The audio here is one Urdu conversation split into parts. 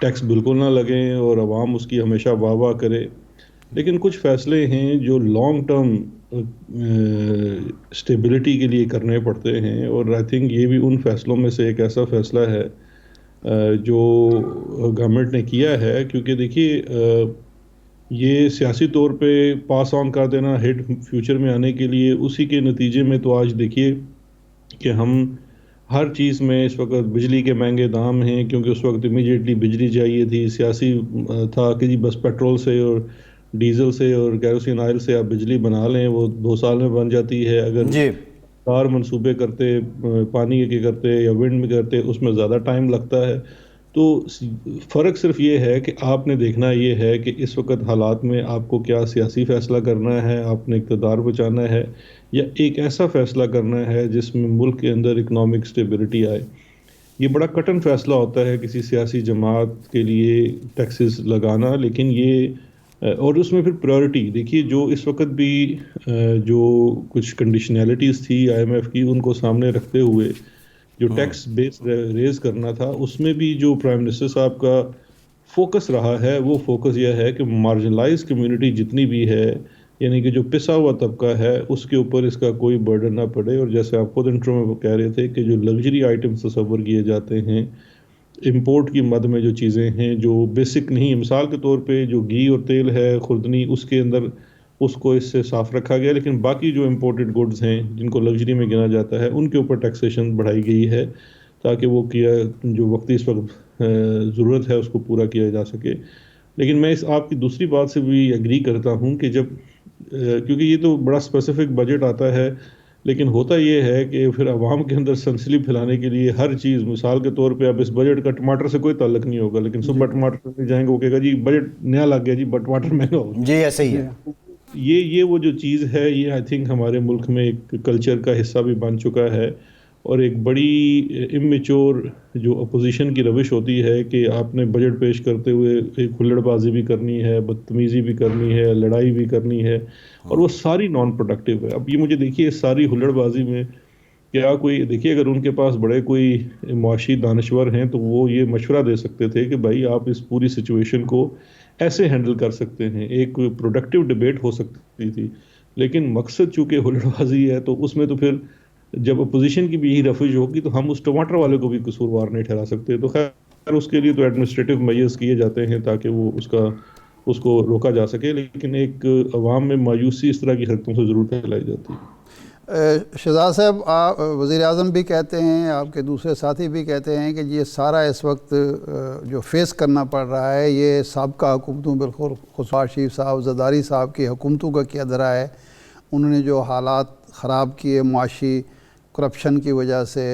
ٹیکس بالکل نہ لگیں اور عوام اس کی ہمیشہ واہ واہ کرے، لیکن کچھ فیصلے ہیں جو لانگ ٹرم اسٹیبلٹی کے لیے کرنے پڑتے ہیں، اور آئی تھنک یہ بھی ان فیصلوں میں سے ایک ایسا فیصلہ ہے جو گورنمنٹ نے کیا ہے، کیونکہ دیکھیے یہ سیاسی طور پہ پاس آن کر دینا ہٹ فیوچر میں آنے کے لیے، اسی کے نتیجے میں تو آج دیکھیے کہ ہم ہر چیز میں اس وقت بجلی کے مہنگے دام ہیں، کیونکہ اس وقت امیجیٹلی بجلی چاہیے تھی، سیاسی تھا کہ جی بس پیٹرول سے اور ڈیزل سے اور کیروسین آئل سے آپ بجلی بنا لیں، وہ 2 سال میں بن جاتی ہے۔ اگر جی کار منصوبے کرتے، پانی کے کرتے یا ونڈ میں کرتے، اس میں زیادہ ٹائم لگتا ہے۔ تو فرق صرف یہ ہے کہ آپ نے دیکھنا یہ ہے کہ اس وقت حالات میں آپ کو کیا سیاسی فیصلہ کرنا ہے، آپ نے اقتدار بچانا ہے، یا ایک ایسا فیصلہ کرنا ہے جس میں ملک کے اندر اکنامک اسٹیبلٹی آئے۔ یہ بڑا کٹن فیصلہ ہوتا ہے کسی سیاسی جماعت کے لیے ٹیکسز لگانا، لیکن یہ اور اس میں پھر پریورٹی دیکھیے، جو اس وقت بھی جو کچھ کنڈیشنلٹیز تھی آئی ایم ایف کی، ان کو سامنے رکھتے ہوئے جو ٹیکس بیس ریز کرنا تھا، اس میں بھی جو پرائم منسٹر صاحب کا فوکس رہا ہے، وہ فوکس یہ ہے کہ مارجنلائز کمیونٹی جتنی بھی ہے، یعنی کہ جو پسا ہوا طبقہ ہے، اس کے اوپر اس کا کوئی برڈن نہ پڑے۔ اور جیسے آپ خود انٹرو میں کہہ رہے تھے کہ جو لگژری آئٹمس تصور کیے جاتے ہیں، امپورٹ کی مد میں جو چیزیں ہیں جو بیسک نہیں، مثال کے طور پہ جو گھی اور تیل ہے خوردنی، اس کے اندر اس کو اس سے صاف رکھا گیا، لیکن باقی جو امپورٹڈ گڈز ہیں جن کو لگژری میں گنا جاتا ہے، ان کے اوپر ٹیکسیشن بڑھائی گئی ہے تاکہ وہ جو وقتی اس وقت ضرورت ہے اس کو پورا کیا جا سکے۔ لیکن میں اس آپ کی دوسری بات سے بھی ایگری کرتا ہوں کہ جب کیونکہ یہ تو بڑا اسپیسیفک بجٹ آتا ہے، لیکن ہوتا یہ ہے کہ پھر عوام کے اندر سنسلی پھیلانے کے لیے ہر چیز، مثال کے طور پہ اب اس بجٹ کا ٹماٹر سے کوئی تعلق نہیں ہوگا، لیکن صبح ٹماٹر لے جائیں گے، وہ کہے گا جی بجٹ نیا لگ گیا جی، ٹماٹر مہنگا ہو گیا۔ جی ایسے ہی ہے۔ یہ وہ جو چیز ہے، یہ آئی تھنک ہمارے ملک میں ایک کلچر کا حصہ بھی بن چکا ہے، اور ایک بڑی امیچور جو اپوزیشن کی روش ہوتی ہے کہ آپ نے بجٹ پیش کرتے ہوئے ایک ہلڑ بازی بھی کرنی ہے، بدتمیزی بھی کرنی ہے، لڑائی بھی کرنی ہے، اور وہ ساری نان پروڈکٹیو ہے۔ اب یہ مجھے دیکھیے اس ساری ہلڑ بازی میں کیا کوئی، دیکھیے اگر ان کے پاس بڑے کوئی معاشی دانشور ہیں تو وہ یہ مشورہ دے سکتے تھے کہ بھائی آپ اس پوری سچویشن کو ایسے ہینڈل کر سکتے ہیں، ایک پروڈکٹیو ڈیبیٹ ہو سکتی تھی، لیکن مقصد چونکہ ہلڑ بازی ہے تو اس میں تو پھر جب اپوزیشن کی بھی یہی رفج ہوگی تو ہم اس ٹماٹر والے کو بھی قصوروار نہیں ٹھہرا سکتے۔ تو خیر اس کے لیے تو ایڈمنسٹریٹو میجرز کیے جاتے ہیں تاکہ وہ اس کو روکا جا سکے، لیکن ایک عوام میں مایوسی اس طرح کی حرکتوں سے ضرور پھیلائی جاتی ہے۔ شہزاد صاحب، وزیر اعظم بھی کہتے ہیں، آپ کے دوسرے ساتھی بھی کہتے ہیں کہ یہ سارا اس وقت جو فیس کرنا پڑ رہا ہے، یہ سابقہ حکومتوں، بالخصوص شریف صاحب، زرداری صاحب کی حکومتوں کا کیا درا ہے۔ انہوں نے جو حالات خراب کیے معاشی، کرپشن کی وجہ سے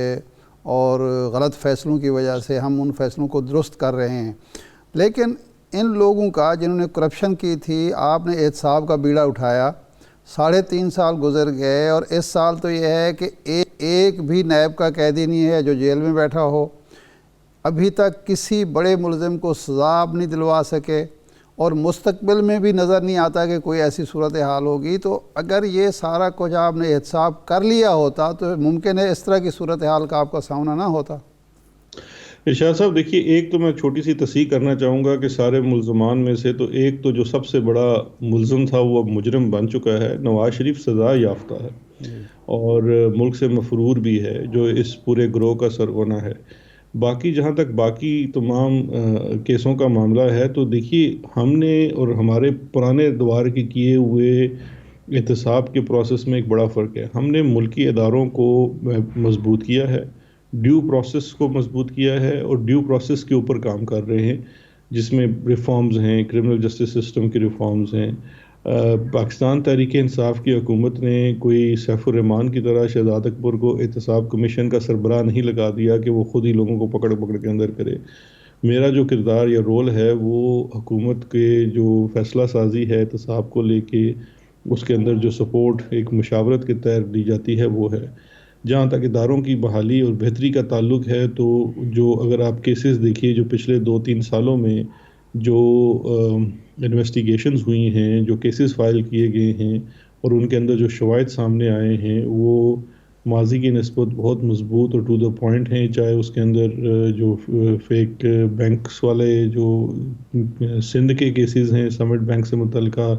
اور غلط فیصلوں کی وجہ سے، ہم ان فیصلوں کو درست کر رہے ہیں، لیکن ان لوگوں کا جنہوں نے کرپشن کی تھی، آپ نے احتساب کا بیڑا اٹھایا، 3.5 سال گزر گئے، اور اس سال تو یہ ہے کہ ایک بھی نیب کا قیدی نہیں ہے جو جیل میں بیٹھا ہو۔ ابھی تک کسی بڑے ملزم کو سزا آپ نہیں دلوا سکے، اور مستقبل میں بھی نظر نہیں آتا کہ کوئی ایسی صورتحال ہوگی۔ تو اگر یہ سارا کچھ آپ نے احتساب کر لیا ہوتا تو ممکن ہے اس طرح کی صورتحال کا آپ کا سامنا نہ ہوتا۔ ارشاد صاحب دیکھیے، ایک تو میں چھوٹی سی تصحیح کرنا چاہوں گا کہ سارے ملزمان میں سے تو ایک تو جو سب سے بڑا ملزم تھا وہ اب مجرم بن چکا ہے، نواز شریف سزا یافتہ ہے اور ملک سے مفرور بھی ہے، جو اس پورے گروہ کا سرغنہ ہے۔ باقی جہاں تک باقی تمام کیسوں کا معاملہ ہے تو دیکھیے، ہم نے اور ہمارے پرانے دوار کے کیے ہوئے احتساب کے پروسیس میں ایک بڑا فرق ہے۔ ہم نے ملکی اداروں کو مضبوط کیا ہے، ڈیو پروسیس کو مضبوط کیا ہے، اور ڈیو پروسیس کے اوپر کام کر رہے ہیں، جس میں ریفارمز ہیں، کرمنل جسٹس سسٹم کی ریفارمز ہیں۔ پاکستان تحریک انصاف کی حکومت نے کوئی سیف الرحمان کی طرح شہزاد اکبر کو احتساب کمیشن کا سربراہ نہیں لگا دیا کہ وہ خود ہی لوگوں کو پکڑ کے اندر کرے۔ میرا جو کردار یا رول ہے وہ حکومت کے جو فیصلہ سازی ہے احتساب کو لے کے، اس کے اندر جو سپورٹ ایک مشاورت کے تحت دی جاتی ہے وہ ہے۔ جہاں تک اداروں کی بحالی اور بہتری کا تعلق ہے تو جو اگر آپ کیسز دیکھیے جو پچھلے 2-3 سالوں میں جو انویسٹیگیشنز ہوئی ہیں، جو کیسز فائل کیے گئے ہیں اور ان کے اندر جو شواہد سامنے آئے ہیں، وہ ماضی کی نسبت بہت مضبوط اور ٹو دا پوائنٹ ہیں، چاہے اس کے اندر جو فیک بینکس والے جو سندھ کے کیسز ہیں سمٹ بینک سے متعلقہ،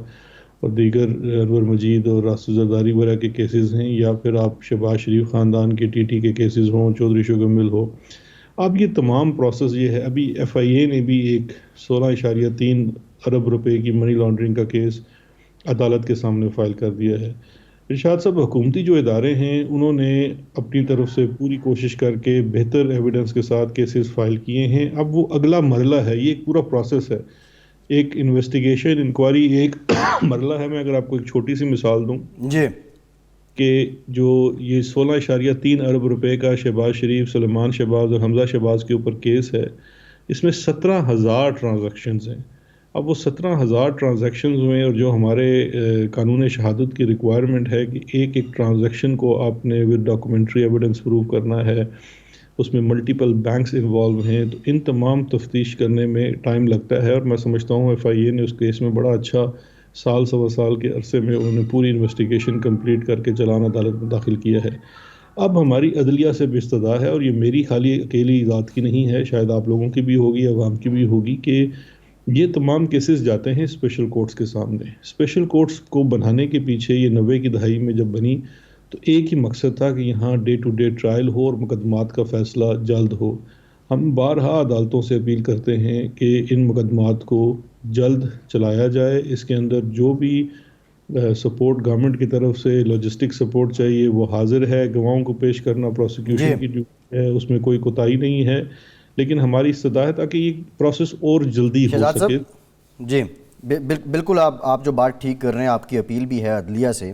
اور دیگر انور مجید اور راستے زرداری وغیرہ کے کیسز ہیں، یا پھر آپ شہباز شریف خاندان کے ٹی ٹی کے کیسز ہوں، چودھری شوگر مل ہو، اب یہ تمام پروسیس یہ ہے. ابھی ایف آئی اے نے بھی ایک 16.3 ارب روپے کی منی لانڈرنگ کا کیس عدالت کے سامنے فائل کر دیا ہے. ارشاد صاحب، حکومتی جو ادارے ہیں انہوں نے اپنی طرف سے پوری کوشش کر کے بہتر ایویڈنس کے ساتھ کیسز فائل کیے ہیں. اب وہ اگلا مرحلہ ہے، یہ ایک پورا پروسیس ہے، ایک انویسٹیگیشن انکوائری ایک مرحلہ ہے. میں اگر آپ کو ایک چھوٹی سی مثال دوں جی کہ جو یہ 16.3 ارب روپے کا شہباز شریف، سلیمان شہباز اور حمزہ شہباز کے اوپر کیس ہے، اس میں 17,000 ٹرانزیکشنز ہیں. اب وہ 17,000 ٹرانزیکشنز ہوئے، اور جو ہمارے قانون شہادت کی ریکوائرمنٹ ہے کہ ایک ایک ٹرانزیکشن کو آپ نے ود ڈاکومنٹری ایویڈنس پروو کرنا ہے، اس میں ملٹیپل بینکس انوالو ہیں، تو ان تمام تفتیش کرنے میں ٹائم لگتا ہے. اور میں سمجھتا ہوں ایف آئی اے نے اس کیس میں بڑا اچھا سال سوا سال کے عرصے میں انہوں نے پوری انویسٹیگیشن کمپلیٹ کر کے چلان عدالت میں داخل کیا ہے. اب ہماری عدلیہ سے بھی استدعا ہے، اور یہ میری خالی اکیلی ذات کی نہیں ہے، شاید آپ لوگوں کی بھی ہوگی، عوام کی بھی ہوگی، کہ یہ تمام کیسز جاتے ہیں اسپیشل کورٹس کے سامنے. اسپیشل کورٹس کو بنانے کے پیچھے، یہ 90 کی دہائی میں جب بنی تو ایک ہی مقصد تھا کہ یہاں ڈے ٹو ڈے ٹرائل ہو اور مقدمات کا فیصلہ جلد ہو. ہم بارہا عدالتوں سے اپیل کرتے ہیں کہ ان مقدمات کو جلد چلایا جائے. اس کے اندر جو بھی سپورٹ گورنمنٹ کی طرف سے لاجسٹک سپورٹ چاہیے وہ حاضر ہے. گواہوں کو پیش کرنا جی پروسیکیوشن کی ڈیوٹی ہے، اس میں کوئی کوتاہی نہیں ہے، لیکن ہماری استدعا ہے تاکہ یہ پروسیس اور جلدی ہو شہزاد سکے. صاحب، جی بالکل آپ جو بات ٹھیک کر رہے ہیں، آپ کی اپیل بھی ہے عدلیہ سے.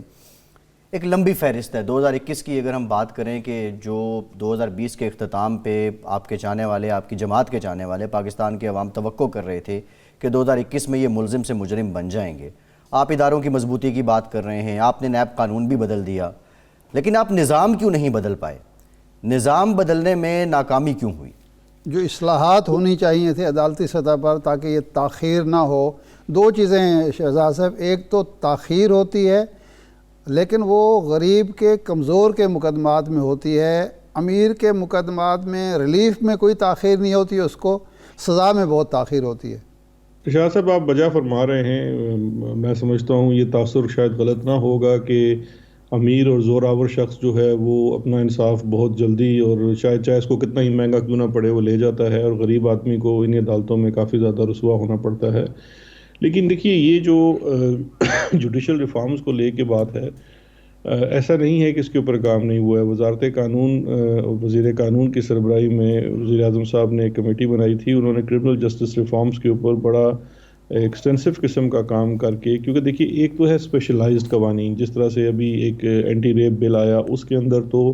ایک لمبی فہرست ہے 2021 کی. اگر ہم بات کریں کہ جو 2020 کے اختتام پہ آپ کے چاہنے والے، آپ کی جماعت کے چاہنے والے، پاکستان کے عوام توقع کر رہے تھے کہ 2021 میں یہ ملزم سے مجرم بن جائیں گے. آپ اداروں کی مضبوطی کی بات کر رہے ہیں، آپ نے نیب قانون بھی بدل دیا، لیکن آپ نظام کیوں نہیں بدل پائے؟ نظام بدلنے میں ناکامی کیوں ہوئی؟ جو اصلاحات ہونی چاہیے تھے عدالتی سطح پر تاکہ یہ تاخیر نہ ہو. دو چیزیں ہیں شہزاد صاحب، ایک تو تاخیر ہوتی ہے لیکن وہ غریب کے کمزور کے مقدمات میں ہوتی ہے. امیر کے مقدمات میں ریلیف میں کوئی تاخیر نہیں ہوتی، اس کو سزا میں بہت تاخیر ہوتی ہے. شاہ صاحب، آپ بجا فرما رہے ہیں. میں سمجھتا ہوں یہ تاثر شاید غلط نہ ہوگا کہ امیر اور زوراور شخص جو ہے وہ اپنا انصاف بہت جلدی اور شاید چاہے اس کو کتنا ہی مہنگا کیوں نہ پڑے وہ لے جاتا ہے، اور غریب آدمی کو انہیں عدالتوں میں کافی زیادہ رسوا ہونا پڑتا ہے. لیکن دیکھیے، یہ جو جوڈیشل ریفارمز کو لے کے بات ہے، ایسا نہیں ہے کہ اس کے اوپر کام نہیں ہوا ہے. وزارت قانون، وزیر قانون کی سربراہی میں وزیر اعظم صاحب نے ایک کمیٹی بنائی تھی. انہوں نے کرمنل جسٹس ریفارمز کے اوپر بڑا ایکسٹینسو قسم کا کام کر کے، کیونکہ دیکھیے ایک تو ہے اسپیشلائزڈ قوانین، جس طرح سے ابھی ایک اینٹی ریپ بل آیا، اس کے اندر تو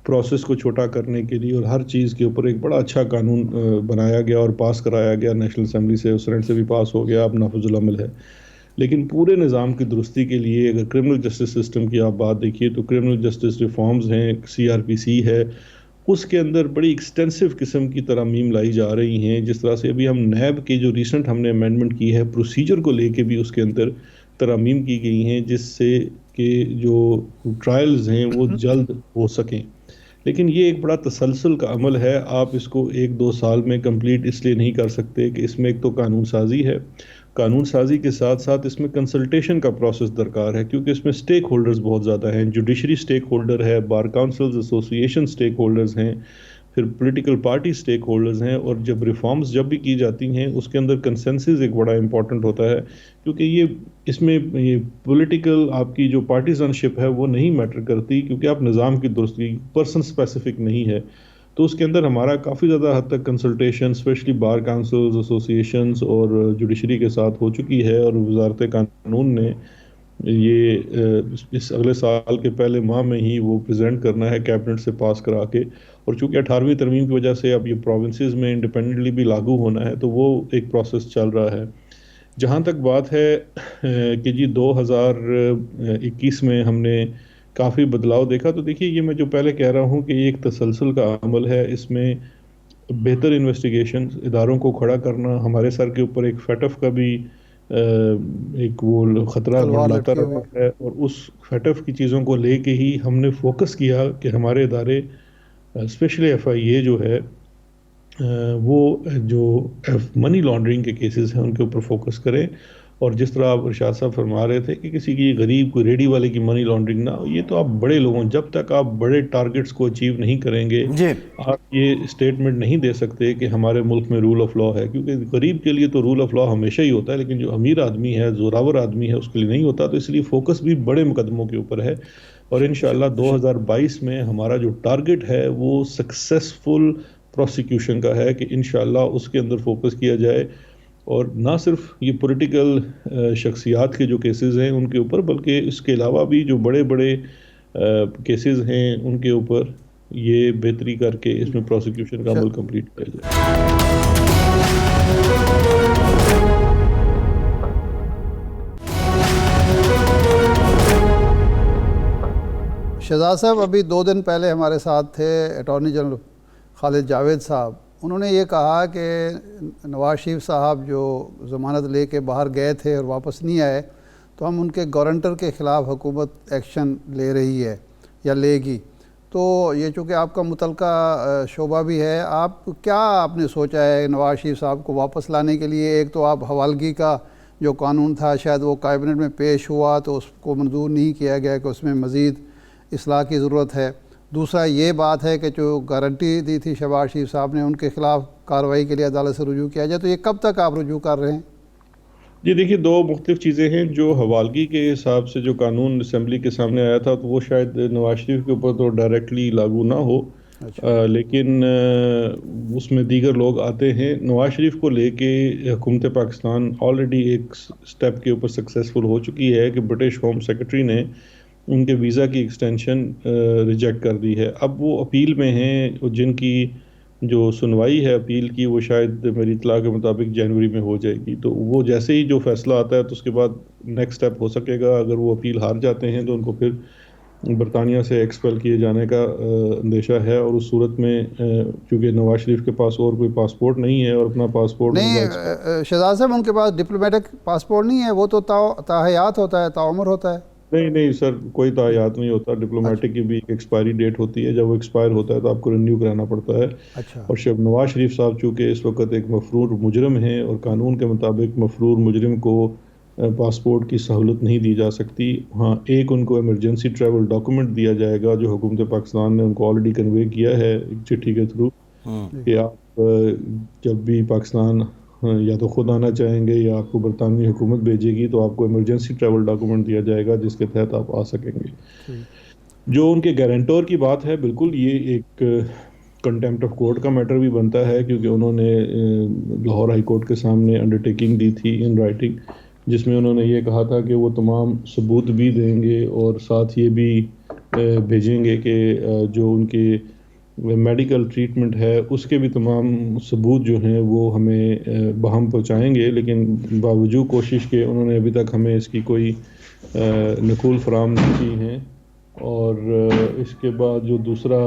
پروسیس کو چھوٹا کرنے کے لیے اور ہر چیز کے اوپر ایک بڑا اچھا قانون بنایا گیا اور پاس کرایا گیا نیشنل اسمبلی سے، سینٹ سے بھی پاس ہو گیا، اب نافذ العمل ہے. لیکن پورے نظام کی درستی کے لیے اگر کرمنل جسٹس سسٹم کی آپ بات دیکھیے تو کرمنل جسٹس ریفارمز ہیں، سی آر پی سی ہے، اس کے اندر بڑی ایکسٹینسو قسم کی ترامیم لائی جا رہی ہیں. جس طرح سے ابھی ہم نیب کی جو ریسنٹ ہم نے امینڈمنٹ کی ہے پروسیجر کو لے کے بھی اس کے اندر ترامیم کی گئی ہیں، جس سے کہ جو ٹرائلز ہیں وہ جلد ہو سکیں. لیکن یہ ایک بڑا تسلسل کا عمل ہے، آپ اس کو 1-2 سال میں کمپلیٹ اس لیے نہیں کر سکتے کہ اس میں ایک تو قانون سازی ہے، قانون سازی کے ساتھ ساتھ اس میں کنسلٹیشن کا پروسیس درکار ہے، کیونکہ اس میں سٹیک ہولڈرز بہت زیادہ ہیں. جوڈیشری سٹیک ہولڈر ہے، بار کاؤنسلز ایسوسیشن سٹیک ہولڈرز ہیں، پھر پولیٹیکل پارٹی سٹیک ہولڈرز ہیں. اور جب ریفارمز جب بھی کی جاتی ہیں اس کے اندر کنسنسس ایک بڑا امپورٹنٹ ہوتا ہے، کیونکہ یہ اس میں یہ پولیٹیکل آپ کی جو پارٹیزن شپ ہے وہ نہیں میٹر کرتی، کیونکہ آپ نظام کی درستی پرسن سپیسیفک نہیں ہے. تو اس کے اندر ہمارا کافی زیادہ حد تک کنسلٹیشن اسپیشلی بار کاؤنسلز ایسوسیشنز اور جوڈیشری کے ساتھ ہو چکی ہے. اور وزارت قانون نے یہ اس اگلے سال کے پہلے ماہ میں ہی وہ پریزنٹ کرنا ہے کیبنٹ سے پاس کرا کے. اور چونکہ 18ویں ترمیم کی وجہ سے اب یہ پروونسز میں انڈیپینڈنٹلی بھی لاگو ہونا ہے، تو وہ ایک پروسیس چل رہا ہے. جہاں تک بات ہے کہ جی 2021 میں ہم نے کافی بدلاؤ دیکھا، تو دیکھیے یہ میں جو پہلے کہہ رہا ہوں کہ یہ ایک تسلسل کا عمل ہے. اس میں بہتر انویسٹیگیشن اداروں کو کھڑا کرنا، ہمارے سر کے اوپر ایک فیٹف کا بھی ایک وہ خطرہ تلوار منڈلاتا لٹکی رہا ہوئی ہے، اور اس فیٹف کی چیزوں کو لے کے ہی ہم نے فوکس کیا کہ ہمارے ادارے اسپیشلی FIA جو ہے وہ جو منی لانڈرنگ کے کیسز ہیں ان کے اوپر فوکس کریں، اور جس طرح آپ ارشاد صاحب فرما رہے تھے کہ کسی کی غریب کوئی ریڈی والے کی منی لانڈرنگ نہ ہو، یہ تو آپ بڑے لوگوں، جب تک آپ بڑے ٹارگٹس کو اچیو نہیں کریں گے جی آپ یہ اسٹیٹمنٹ نہیں دے سکتے کہ ہمارے ملک میں رول آف لا ہے، کیونکہ غریب کے لیے تو رول آف لا ہمیشہ ہی ہوتا ہے، لیکن جو امیر آدمی ہے، زوراور آدمی ہے، اس کے لیے نہیں ہوتا، تو اس لیے فوکس بھی بڑے مقدموں کے اوپر ہے، اور انشاءاللہ 2022 میں ہمارا جو ٹارگٹ ہے وہ سکسیسفل پروسیکیوشن کا ہے کہ انشاءاللہ اس کے اندر فوکس کیا جائے، اور نہ صرف یہ پولیٹیکل شخصیات کے جو کیسز ہیں ان کے اوپر، بلکہ اس کے علاوہ بھی جو بڑے بڑے کیسز ہیں ان کے اوپر یہ بہتری کر کے اس میں پروسیکیوشن کا عمل کمپلیٹ کیا جائے۔ شہزاد صاحب ابھی 2 دن پہلے ہمارے ساتھ تھے اٹارنی جنرل خالد جاوید صاحب، انہوں نے یہ کہا کہ نواز شریف صاحب جو ضمانت لے کے باہر گئے تھے اور واپس نہیں آئے تو ہم ان کے گارنٹر کے خلاف حکومت ایکشن لے رہی ہے یا لے گی، تو یہ چونکہ آپ کا متعلقہ شعبہ بھی ہے، آپ نے سوچا ہے نواز شریف صاحب کو واپس لانے کے لیے؟ ایک تو آپ حوالگی کا جو قانون تھا شاید وہ کابینٹ میں پیش ہوا تو اس کو منظور نہیں کیا گیا کہ اس میں مزید اصلاح کی ضرورت ہے، دوسرا یہ بات ہے کہ جو گارنٹی دی تھی شہباز شریف صاحب نے ان کے خلاف کارروائی کے لیے عدالت سے رجوع کیا جائے، تو یہ کب تک آپ رجوع کر رہے ہیں؟ جی دیکھیے، 2 مختلف چیزیں ہیں۔ جو حوالگی کے حساب سے جو قانون اسمبلی کے سامنے آیا تھا تو وہ شاید نواز شریف کے اوپر تو ڈائریکٹلی لاگو نہ ہو، لیکن اس میں دیگر لوگ آتے ہیں۔ نواز شریف کو لے کے حکومت پاکستان آلریڈی ایک سٹیپ کے اوپر سکسیسفل ہو چکی ہے کہ برٹش ہوم سیکرٹری نے ان کے ویزا کی ایکسٹینشن ریجیکٹ کر دی ہے۔ اب وہ اپیل میں ہیں، جن کی جو سنوائی ہے اپیل کی وہ شاید میری اطلاع کے مطابق جنوری میں ہو جائے گی، تو وہ جیسے ہی جو فیصلہ آتا ہے تو اس کے بعد نیکسٹ سٹیپ ہو سکے گا۔ اگر وہ اپیل ہار جاتے ہیں تو ان کو پھر برطانیہ سے ایکسپیل کیے جانے کا اندیشہ ہے، اور اس صورت میں چونکہ نواز شریف کے پاس اور کوئی پاسپورٹ نہیں ہے اور اپنا پاسپورٹ نہیں شہزاد صاحب، ان کے پاس ڈپلومیٹک پاسپورٹ نہیں ہے، وہ تو تاحیات ہوتا ہے، تعمر ہوتا ہے۔ نہیں سر، کوئی تعیات نہیں ہوتا، ڈپلومیٹک کی بھی ایک ایکسپائری ڈیٹ ہوتی ہے، جب وہ ایکسپائر ہوتا ہے تو آپ کو رینیو کرانا پڑتا ہے۔ اور شب نواز شریف صاحب چونکہ اس وقت ایک مفرور مجرم ہیں اور قانون کے مطابق مفرور مجرم کو پاسپورٹ کی سہولت نہیں دی جا سکتی، ہاں ایک ان کو ایمرجنسی ٹریول ڈاکومنٹ دیا جائے گا جو حکومت پاکستان نے ان کو آلریڈی کنوے کیا ہے ایک چٹھی کے تھرو، کہ آپ جب بھی پاکستان یا تو خود آنا چاہیں گے یا آپ کو برطانوی حکومت بھیجے گی تو آپ کو ایمرجنسی ٹریول ڈاکومنٹ دیا جائے گا جس کے تحت آپ آ سکیں گے۔ جو ان کے گارنٹور کی بات ہے، بالکل یہ ایک کنٹیمپٹ آف کورٹ کا میٹر بھی بنتا ہے، کیونکہ انہوں نے لاہور ہائی کورٹ کے سامنے انڈرٹیکنگ دی تھی ان رائٹنگ، جس میں انہوں نے یہ کہا تھا کہ وہ تمام ثبوت بھی دیں گے اور ساتھ یہ بھی بھیجیں گے کہ جو ان کے میڈیکل ٹریٹمنٹ ہے اس کے بھی تمام ثبوت جو ہیں وہ ہمیں بہم پہنچائیں گے، لیکن باوجود کوشش کے انہوں نے ابھی تک ہمیں اس کی کوئی نقول فراہم نہیں کی ہیں۔ اور اس کے بعد جو دوسرا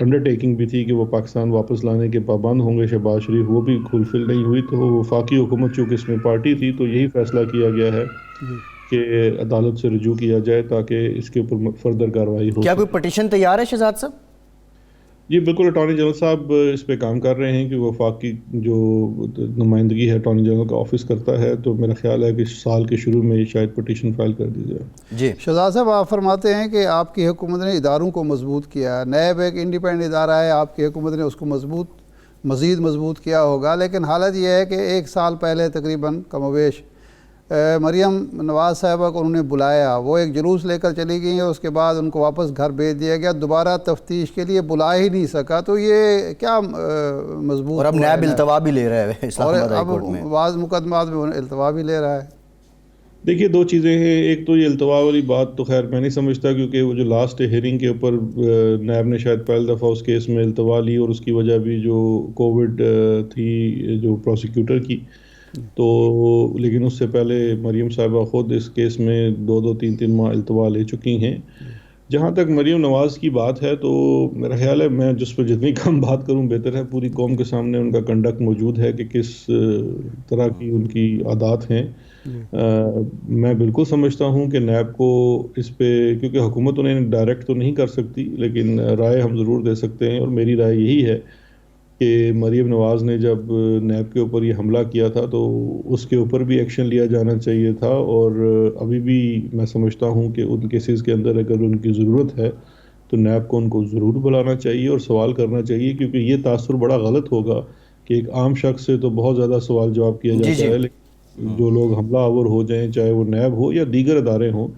انڈرٹیکنگ بھی تھی کہ وہ پاکستان واپس لانے کے پابند ہوں گے شہباز شریف، وہ بھی فلفل نہیں ہوئی، تو وفاقی حکومت چونکہ اس میں پارٹی تھی تو یہی فیصلہ کیا گیا ہے کہ عدالت سے رجوع کیا جائے تاکہ اس کے اوپر فردر کارروائی ہو۔ کیا کوئی پٹیشن تیار ہے شہزاد صاحب؟ جی بالکل، اٹارنی جنرل صاحب اس پہ کام کر رہے ہیں کہ وفاقی جو نمائندگی ہے اٹارنی جنرل کا آفس کرتا ہے، تو میرا خیال ہے کہ سال کے شروع میں شاید پٹیشن فائل کر دی جائے۔ جی شہزاد صاحب، آپ فرماتے ہیں کہ آپ کی حکومت نے اداروں کو مضبوط کیا، نیب ایک انڈیپینڈنٹ ادارہ ہے، آپ کی حکومت نے اس کو مزید مضبوط کیا ہوگا، لیکن حالت یہ ہے کہ 1 سال پہلے تقریباً کم و بیش مریم نواز صاحبہ کو انہوں نے بلایا، وہ ایک جلوس لے کر چلی گئی ہیں، اس کے بعد ان کو واپس گھر بھیج دیا گیا، دوبارہ تفتیش کے لیے بلا ہی نہیں سکا، تو یہ کیا مضبوط، اور اب نیب التوا بھی لے رہا ہے اسلام آباد ہائی کورٹ میں، اب بعض مقدمات میں التوا بھی لے رہا ہے۔ دیکھیے 2 چیزیں ہیں، ایک تو یہ التوا والی بات تو خیر میں نہیں سمجھتا، کیونکہ وہ جو لاسٹ ہیئرنگ کے اوپر نیب نے شاید پہلی دفعہ اس کیس میں التوا لی، اور اس کی وجہ بھی جو کووڈ تھی جو پروسیکیوٹر کی، تو لیکن اس سے پہلے مریم صاحبہ خود اس کیس میں 2-3 ماہ التوا لے چکی ہیں۔ جہاں تک مریم نواز کی بات ہے تو میرا خیال ہے میں جس پر جتنی کم بات کروں بہتر ہے. پوری قوم کے سامنے ان کا کنڈکٹ موجود ہے کہ کس طرح کی ان کی عادات ہیں. میں بالکل سمجھتا ہوں کہ نیب کو اس پہ، کیونکہ حکومت انہیں ڈائریکٹ تو نہیں کر سکتی، لیکن رائے ہم ضرور دے سکتے ہیں. اور میری رائے یہی ہے کہ مریم نواز نے جب نیب کے اوپر یہ حملہ کیا تھا تو اس کے اوپر بھی ایکشن لیا جانا چاہیے تھا. اور ابھی بھی میں سمجھتا ہوں کہ ان کیسز کے اندر اگر ان کی ضرورت ہے تو نیب کو ان کو ضرور بلانا چاہیے اور سوال کرنا چاہیے، کیونکہ یہ تاثر بڑا غلط ہوگا کہ ایک عام شخص سے تو بہت زیادہ سوال جواب کیا جی جاتا جی ہے، لیکن جو لوگ حملہ آور ہو جائیں، چاہے وہ نیب ہو یا دیگر ادارے ہوں.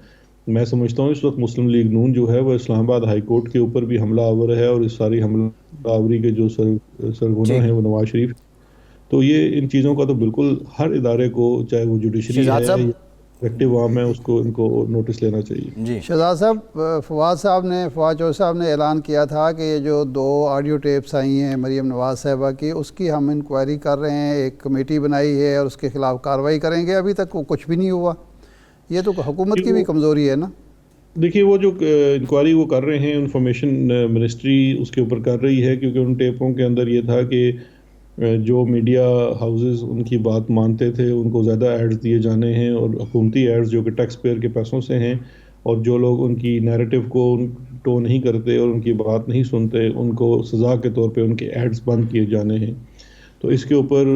میں سمجھتا ہوں اس وقت مسلم لیگ نون جو ہے وہ اسلام آباد ہائی کورٹ کے اوپر بھی حملہ آور ہے، اور اس ساری حملہ آوری کے جو سرغنہ جی. ہیں وہ نواز شریف. تو یہ ان چیزوں کا تو بالکل ہر ادارے کو، چاہے وہ جوڈیشری شہزاد ہے صاحب. یا ایکٹیو عام ہے، اس کو ان کو نوٹس لینا چاہیے. جی شہزاد صاحب، فواد چودھری صاحب نے اعلان کیا تھا کہ یہ جو 2 آڈیو ٹیپس آئی ہیں مریم نواز صاحبہ کی، اس کی ہم انکوائری کر رہے ہیں، ایک کمیٹی بنائی ہے اور اس کے خلاف کارروائی کریں گے. ابھی تک وہ کچھ بھی نہیں ہوا. یہ تو حکومت کی بھی کمزوری ہے نا. دیکھیے وہ جو انکوائری وہ کر رہے ہیں، انفارمیشن منسٹری اس کے اوپر کر رہی ہے، کیونکہ ان ٹیپوں کے اندر یہ تھا کہ جو میڈیا ہاؤسز ان کی بات مانتے تھے ان کو زیادہ ایڈز دیے جانے ہیں، اور حکومتی ایڈز جو کہ ٹیکس پیئر کے پیسوں سے ہیں، اور جو لوگ ان کی نیریٹو کو ٹو نہیں کرتے اور ان کی بات نہیں سنتے ان کو سزا کے طور پہ ان کے ایڈز بند کیے جانے ہیں. تو اس کے اوپر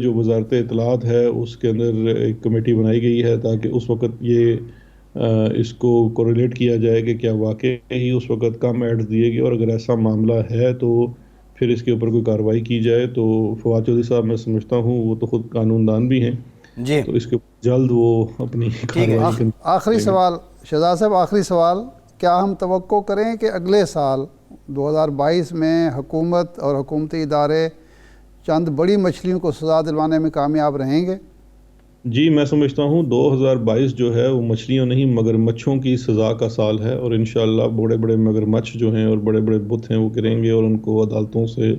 جو وزارت اطلاعات ہے اس کے اندر ایک کمیٹی بنائی گئی ہے تاکہ اس وقت یہ اس کو کوریلیٹ کیا جائے کہ کیا واقعی ہی اس وقت کم ایڈز دیے گئے، اور اگر ایسا معاملہ ہے تو پھر اس کے اوپر کوئی کارروائی کی جائے. تو فواد چودھری صاحب میں سمجھتا ہوں وہ تو خود قانون دان بھی ہیں، جی تو اس کے جلد وہ اپنی ٹھیک ہے. کارروائی آخری سوال شہزاد صاحب، آخری سوال، کیا ہم توقع کریں کہ اگلے سال 2022 میں حکومت اور حکومتی ادارے چند بڑی مچھلیوں کو سزا دلوانے میں کامیاب رہیں گے؟ جی میں سمجھتا ہوں 2022 جو ہے وہ مچھلیوں نہیں مگر مچھوں کی سزا کا سال ہے، اور انشاءاللہ بڑے بڑے مگر مچھ جو ہیں اور بڑے بڑے بت ہیں وہ گریں گے، اور ان کو عدالتوں سے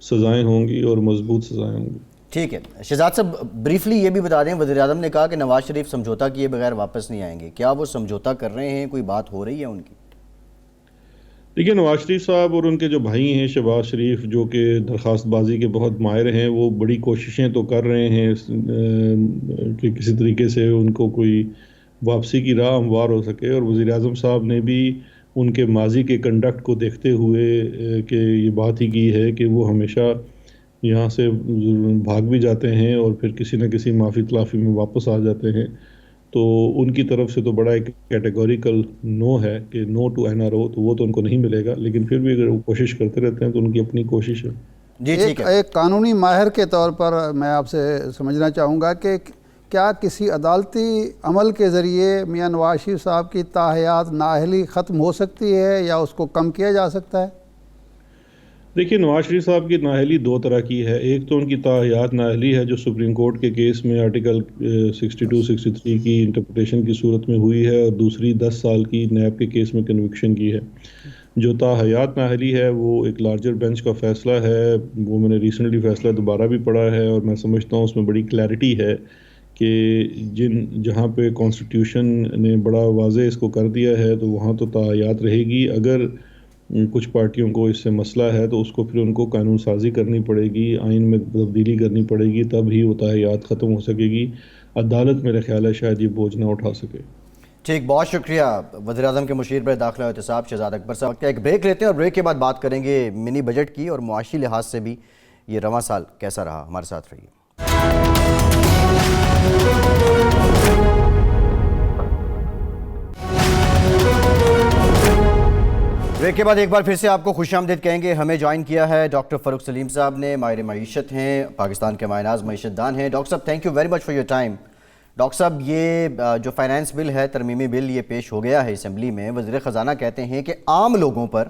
سزائیں ہوں گی اور مضبوط سزائیں ہوں گی. ٹھیک ہے. شہزاد صاحب بریفلی یہ بھی بتا دیں، وزیر اعظم نے کہا کہ نواز شریف سمجھوتا کیے بغیر واپس نہیں آئیں گے. کیا وہ سمجھوتا کر رہے ہیں؟ کوئی بات ہو رہی ہے ان کی؟ دیکھیے نواز شریف صاحب اور ان کے جو بھائی ہیں شہباز شریف جو کہ درخواست بازی کے بہت ماہر ہیں، وہ بڑی کوششیں تو کر رہے ہیں کہ کسی طریقے سے ان کو کوئی واپسی کی راہ ہموار ہو سکے. اور وزیر اعظم صاحب نے بھی ان کے ماضی کے کنڈکٹ کو دیکھتے ہوئے کہ یہ بات ہی کی ہے کہ وہ ہمیشہ یہاں سے بھاگ بھی جاتے ہیں اور پھر کسی نہ کسی معافی تلافی میں واپس آ جاتے ہیں. تو ان کی طرف سے تو بڑا ایک کیٹیگوریکل نو ہے کہ نو ٹو این آر او، تو وہ تو ان کو نہیں ملے گا، لیکن پھر بھی اگر وہ کوشش کرتے رہتے ہیں تو ان کی اپنی کوشش ہے. جی ٹھیک ہے. ایک قانونی ماہر کے طور پر میں آپ سے سمجھنا چاہوں گا کہ کیا کسی عدالتی عمل کے ذریعے میاں نواز شریف صاحب کی تاحیات نااہلی ختم ہو سکتی ہے یا اس کو کم کیا جا سکتا ہے؟ دیکھیے نواز شریف صاحب کی نااہلی 2 طرح کی ہے. ایک تو ان کی تاحیات نااہلی ہے جو سپریم کورٹ کے کیس میں آرٹیکل 62-63 کی انٹرپریٹیشن کی صورت میں ہوئی ہے، اور دوسری 10 سال کی نیب کے کیس میں کنوکشن کی ہے. جو تاحیات نااہلی ہے وہ ایک لارجر بینچ کا فیصلہ ہے، وہ میں نے ریسنٹلی فیصلہ دوبارہ بھی پڑھا ہے، اور میں سمجھتا ہوں اس میں بڑی کلیئرٹی ہے کہ جہاں پہ کانسٹیٹیوشن نے بڑا واضح اس کو کر دیا ہے تو وہاں تو تاحیات رہے گی. اگر کچھ پارٹیوں کو اس سے مسئلہ ہے تو اس کو پھر ان کو قانون سازی کرنی پڑے گی، آئین میں تبدیلی کرنی پڑے گی، تب ہی وہ تاحیات ختم ہو سکے گی. عدالت میرا خیال ہے شاید یہ بوجھ نہ اٹھا سکے. ٹھیک، بہت شکریہ وزیر اعظم کے مشیر برائے داخلہ و احتساب شہزاد اکبر صاحب. ایک بریک لیتے ہیں اور بریک کے بعد بات کریں گے منی بجٹ کی، اور معاشی لحاظ سے بھی یہ رواں سال کیسا رہا. ہمارے ساتھ رہیے. بریک کے بعد ایک بار پھر سے آپ کو خوش آمدید کہیں گے. ہمیں جوائن کیا ہے ڈاکٹر فاروق سلیم صاحب نے، ماہر معیشت ہیں، پاکستان کے ماہ ناز معیشت دان ہیں. ڈاکٹر صاحب thank you very much for your time. Doctor صاحب یہ جو فائنانس بل ہے، ترمیمی بل، یہ پیش ہو گیا ہے اسمبلی میں. وزیر خزانہ کہتے ہیں کہ عام لوگوں پر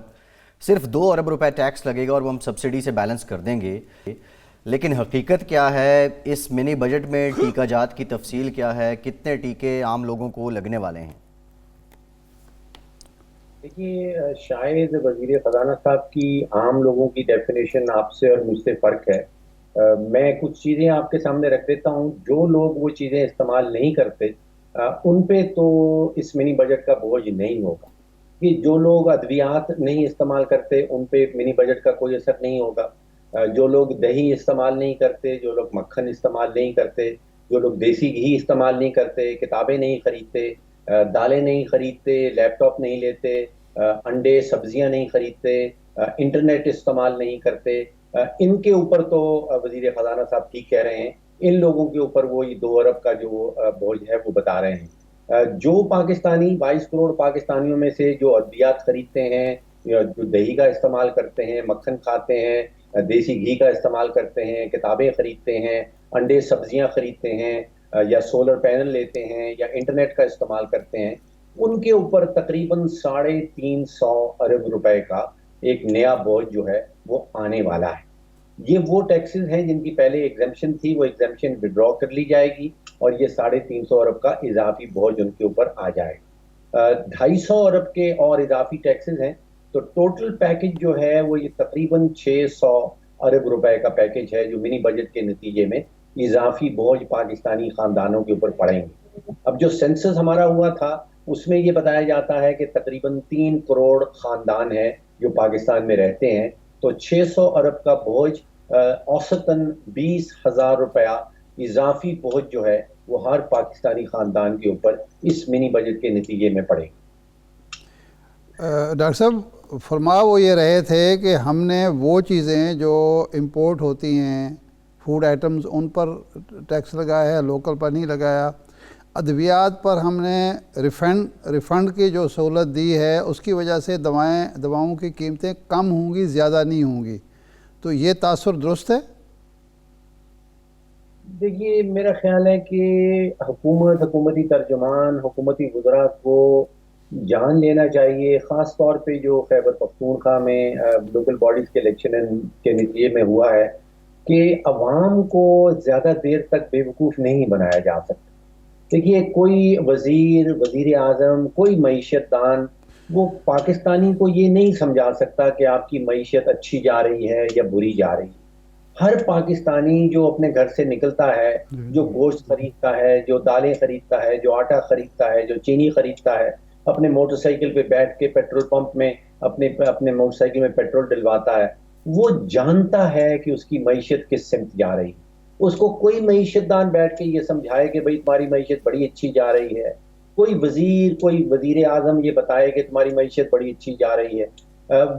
صرف 2 ارب روپے ٹیکس لگے گا اور وہ ہم سبسڈی سے بیلنس کر دیں گے. لیکن حقیقت کیا ہے؟ اس منی بجٹ میں ٹیکہ جات کی تفصیل کیا ہے؟ کتنے ٹیکے عام لوگوں کو لگنے والے ہیں؟ دیکھیے شاید وزیر خزانہ صاحب کی عام لوگوں کی ڈیفینیشن آپ سے اور مجھ سے فرق ہے. میں کچھ چیزیں آپ کے سامنے رکھ دیتا ہوں. جو لوگ وہ چیزیں استعمال نہیں کرتے ان پہ تو اس منی بجٹ کا بوجھ نہیں ہوگا. کہ جو لوگ ادویات نہیں استعمال کرتے ان پہ منی بجٹ کا کوئی اثر نہیں ہوگا. جو لوگ دہی استعمال نہیں کرتے, جو لوگ مکھن استعمال نہیں کرتے, جو لوگ دیسی گھی استعمال نہیں کرتے, کتابیں نہیں خریدتے, دالیں نہیں خریدتے, لیپ ٹاپ نہیں لیتے, انڈے سبزیاں نہیں خریدتے, انٹرنیٹ استعمال نہیں کرتے, ان کے اوپر تو وزیر خزانہ صاحب ٹھیک کہہ رہے ہیں, ان لوگوں کے اوپر وہ 2 ارب کا جو بوجھ ہے وہ بتا رہے ہیں. جو پاکستانی 22 کروڑ پاکستانیوں میں سے جو ادویات خریدتے ہیں, جو دہی کا استعمال کرتے ہیں, مکھن کھاتے ہیں, دیسی گھی کا استعمال کرتے ہیں, کتابیں خریدتے ہیں, انڈے سبزیاں خریدتے ہیں, یا سولر پینل لیتے ہیں, یا انٹرنیٹ کا استعمال کرتے ہیں, ان کے اوپر تقریباً 350 ارب روپے کا ایک نیا بوجھ جو ہے وہ آنے والا ہے. یہ وہ ٹیکسز ہیں جن کی پہلے ایگزمپشن تھی, وہ ایگزمپشن وڈرا کر لی جائے گی اور یہ 350 ارب کا اضافی بوجھ ان کے اوپر آ جائے گا. 250 ارب کے اور اضافی ٹیکسز ہیں, تو ٹوٹل پیکج جو ہے وہ یہ تقریباً 600 ارب روپے کا پیکج ہے جو منی بجٹ کے نتیجے میں اضافی بوجھ پاکستانی خاندانوں کے اوپر پڑیں گے. اب جو سینسس ہمارا ہوا تھا اس میں یہ بتایا جاتا ہے کہ تقریباً 3 کروڑ خاندان ہیں جو پاکستان میں رہتے ہیں, تو 600 ارب کا بوجھ اوسطاً 20,000 روپیہ اضافی بوجھ جو ہے وہ ہر پاکستانی خاندان کے اوپر اس منی بجٹ کے نتیجے میں پڑے. ڈاکٹر صاحب فرما وہ یہ رہے تھے کہ ہم نے وہ چیزیں جو امپورٹ ہوتی ہیں فوڈ آئٹمز ان پر ٹیکس لگایا ہے, لوکل پر نہیں لگایا. ادویات پر ہم نے ریفنڈ کی جو سہولت دی ہے اس کی وجہ سے دواؤں کی قیمتیں کم ہوں گی, زیادہ نہیں ہوں گی, تو یہ تاثر درست ہے؟ دیکھیے میرا خیال ہے کہ حکومتی ترجمان, حکومتی وزراء کو جان لینا چاہیے, خاص طور پہ جو خیبر پختونخوا میں لوکل باڈیز کے الیکشن کے نتیجے میں ہوا ہے, کہ عوام کو زیادہ دیر تک بے وقوف نہیں بنایا جا سکتا. دیکھیے کوئی وزیر اعظم, کوئی معیشت دان وہ پاکستانی کو یہ نہیں سمجھا سکتا کہ آپ کی معیشت اچھی جا رہی ہے یا بری جا رہی ہے. ہر پاکستانی جو اپنے گھر سے نکلتا ہے, جو گوشت خریدتا ہے, جو دالیں خریدتا ہے, جو آٹا خریدتا ہے, جو چینی خریدتا ہے, اپنے موٹر سائیکل پہ بیٹھ کے پیٹرول پمپ میں اپنے موٹر سائیکل میں پیٹرول ڈلواتا ہے, وہ جانتا ہے کہ اس کی معیشت کس سمت جا رہی ہے. اس کو کوئی معیشت دان بیٹھ کے یہ سمجھائے کہ بھئی تمہاری معیشت بڑی اچھی جا رہی ہے, کوئی وزیر اعظم یہ بتائے کہ تمہاری معیشت بڑی اچھی جا رہی ہے,